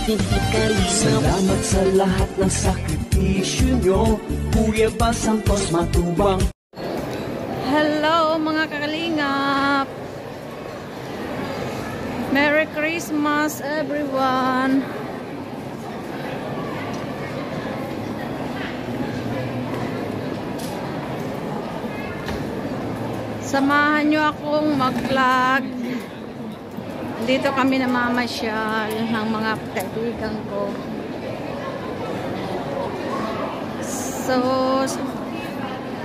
hindi kalingap. Salamat sa lahat ng sakripisyo nyo, Kuya Bal Santos Matubang. Hello mga kakalingap! Merry Christmas everyone! Samahan nyo akong mag-vlog. Dito kami namamasyal ng mga kaibigan ko. So,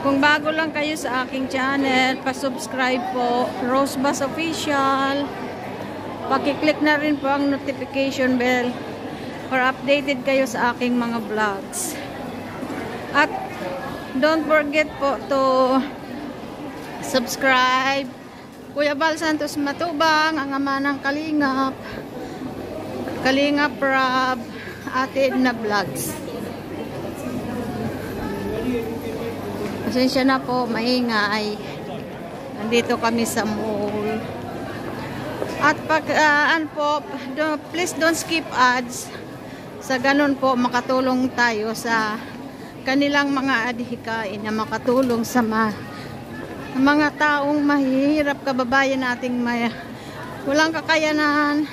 kung bago lang kayo sa aking channel, pa-subscribe po, Rosebus Official. Paki-click na rin po ang notification bell para updated kayo sa aking mga vlogs. At don't forget po to subscribe Kuya Bal Santos Matubang, ang ama ng Kalingap, Kalingap Rob, Ate Edna Vlogs. Pasensya na po, maingay. Nandito kami sa mall. At pag please don't skip ads. Sa ganun po makatulong tayo sa kanilang mga adhikain na makatulong sa mga taong mahihirap, kababayan nating walang kakayanan.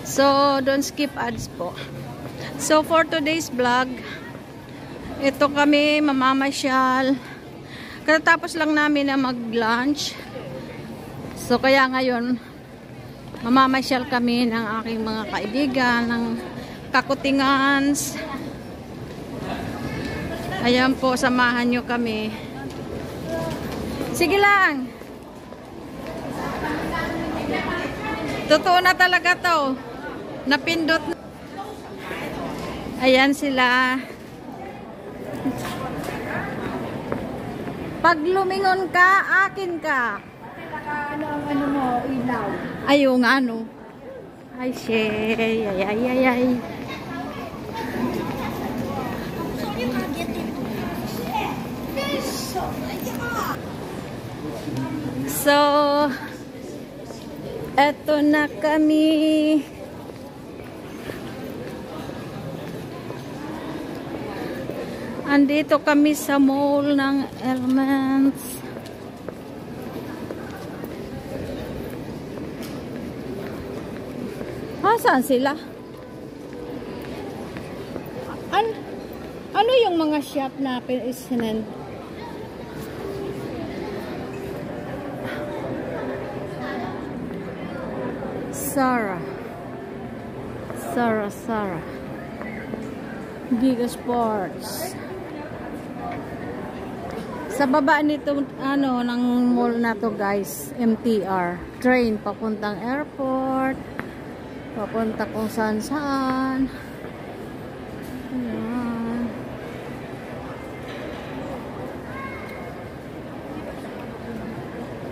So don't skip ads po. So for today's vlog, ito kami mamamasyal. Katapos lang namin na mag-lunch. So kaya ngayon mamamasyal kami ng aking mga kaibigan, ng kakutingans. Ayan po, samahan nyo kami. Sige lang. Totoo na talaga to. Napindot na. Ayan sila. Pag lumingon ka, akin ka. Ano mo, ilaw. Ayun nga, no. Ay, shay. Ay. So, eto na kami. Andito kami sa mall ng Elements. Saan sila? Ano yung mga shop na pinisinan? Sarah. Giga Sports. Sa baba nito ng mall na to, guys, MTR. Train papuntang airport. Papunta kung saan. Ayan.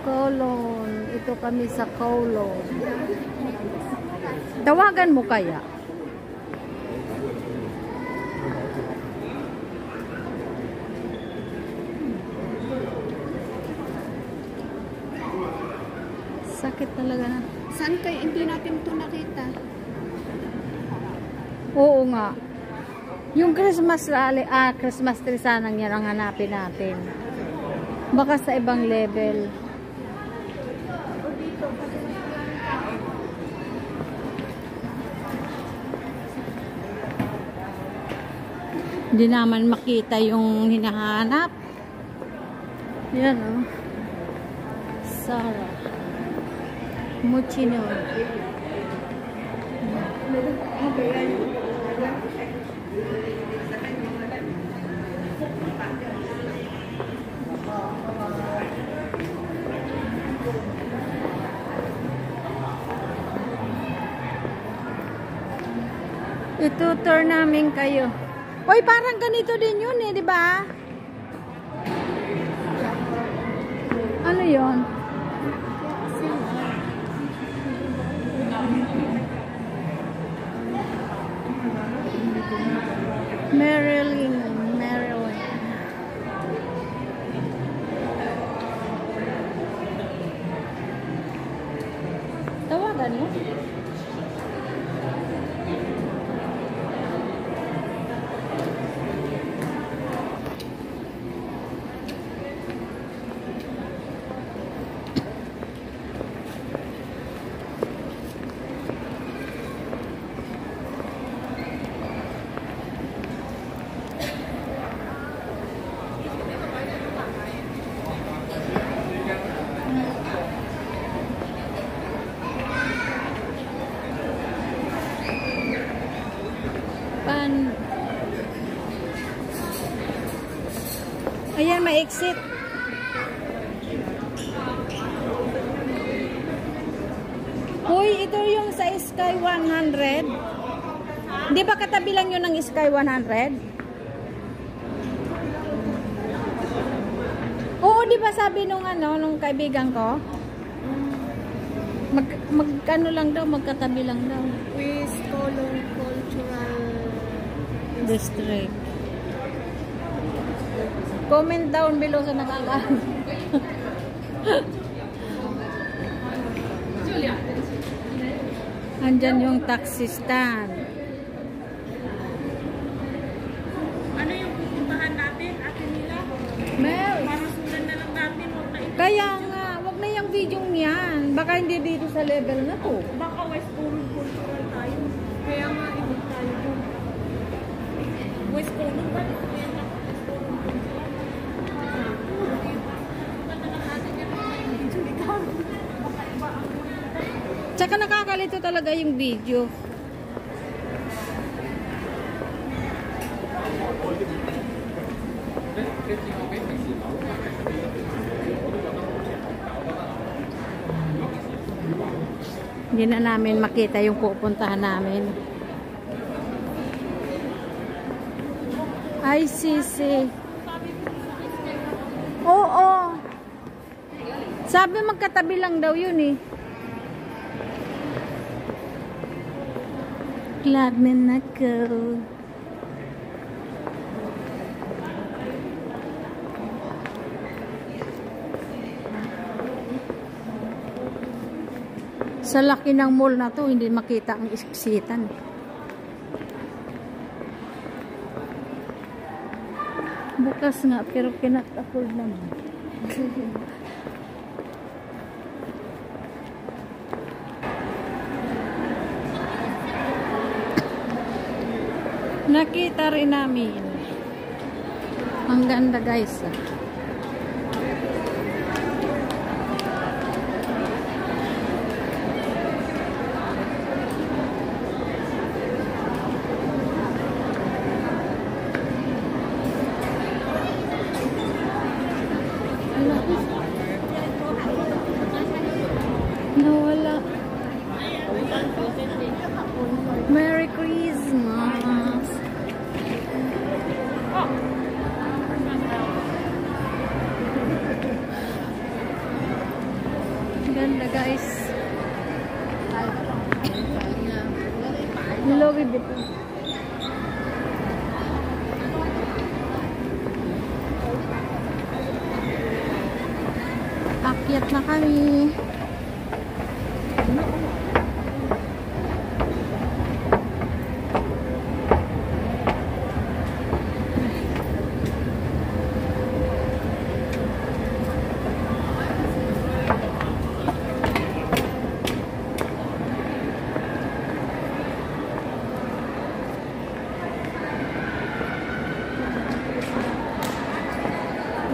Kowloon. Ito kami sa Kowloon. Tawagan mo kaya? Sakit talaga na. Saan kayo? Hindi natin ito nakita. Oo nga. Yung Christmas rally, Christmas tree sanang yan ang hanapin natin. Baka sa ibang level. Hindi naman makita yung hinahanap. Yan, oh. Sarah. Muchino. Itutur namin kayo. Oy, parang ganito din yun eh, di ba? Ano yun? Marilyn. Tawagan mo? exit. Hoy, ito yung sa Sky 100. Di ba katabi lang yun ng Sky 100? Oo, di ba sabi nung nung kaibigan ko? Magkano lang daw, magkatabi lang daw. With Colong Cultural District. Comment down below sa nakakaalam. Andyan yung taxi stand. Ano yung pupuntahan natin, Ate Mila? Mel, Para sundan na lang natin, huwag na kaya nga, wag na yung video niyan. Baka hindi dito sa level na to. baka West Colong Cultural tayo. Kaya nga, ibig tayo doon. West Colong ba? Kaya nga, West Colong Cultural. Punta na natin yan mga Julikan. Baka iba ang Tsaka nakakalito talaga yung video. Hindi na namin makita yung pupuntahan namin. ICC. Oo. Sabi magkatabi lang daw yun eh. Glad na ako. Sa laki ng mall na to, hindi makita ang isitan. Bukas nga, pero cannot afford naman. Nakita rin namin. Ang ganda guys. Nawala. Merry Christmas. Ganda guys. Louis Vuitton. Akyat na kami.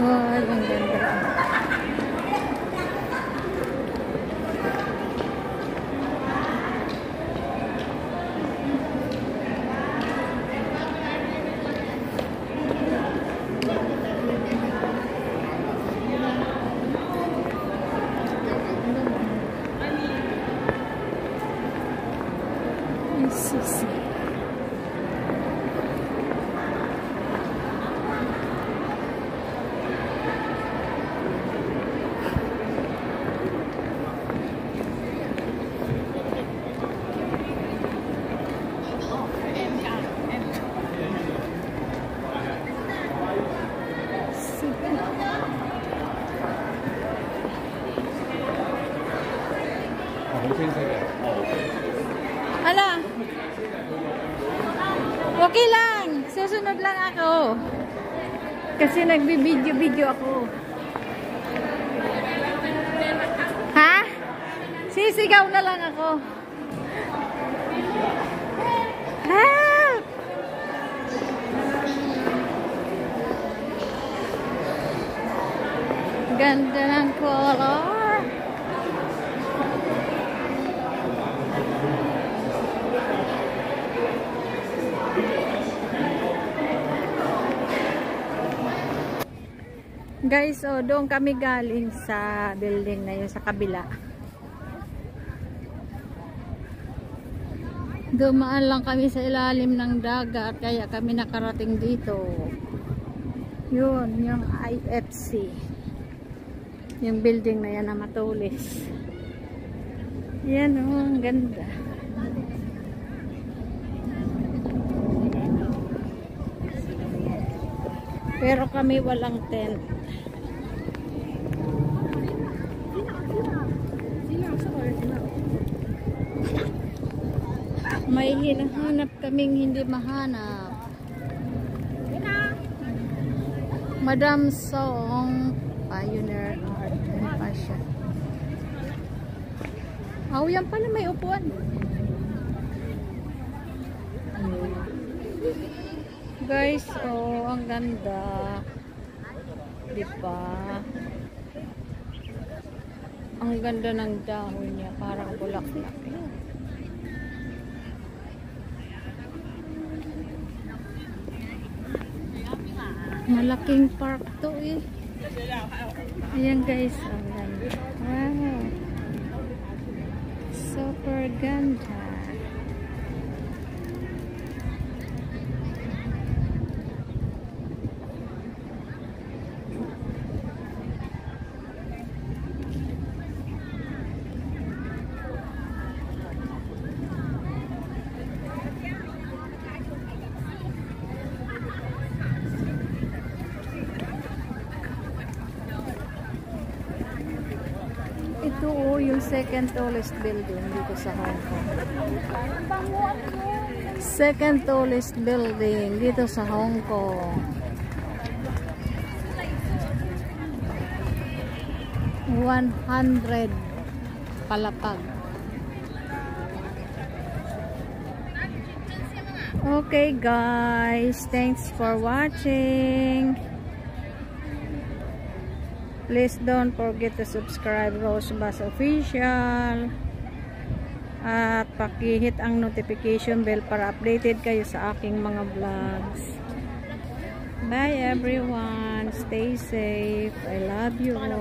Wow, ang ganda. ICC. Ala? Okay lang. Susunod lang ako. Kasi nagbibideo-video ako. Ha? Sisigaw na lang ako. Help! Ganda ng color. Guys, oh, doon kami galing sa building na yun, sa kabila. Dumaan lang kami sa ilalim ng dagat, kaya kami nakarating dito. Yun, yung IFC. Yung building na yan na matulis. Yan, oh, ang ganda. Pero kami walang tent. May hinahanap kaming hindi mahanap. Madam Song Pioneer Art and Fashion. Oh, yan pala may upuan. Guys, oh, ang ganda. Diba? Ang ganda ng dahon niya. Parang bulaklak. Malaking park to eh. Ayan guys. Ang ganda. Wow. Super ganda. Ito oh, yung second tallest building dito sa Hong Kong. Second tallest building dito sa Hong Kong. 100 palapag. Okay guys, thanks for watching. Please don't forget to subscribe Rose Bass Official at paki-hit ang notification bell para updated kayo sa aking mga vlogs. Bye everyone, stay safe, I love you all.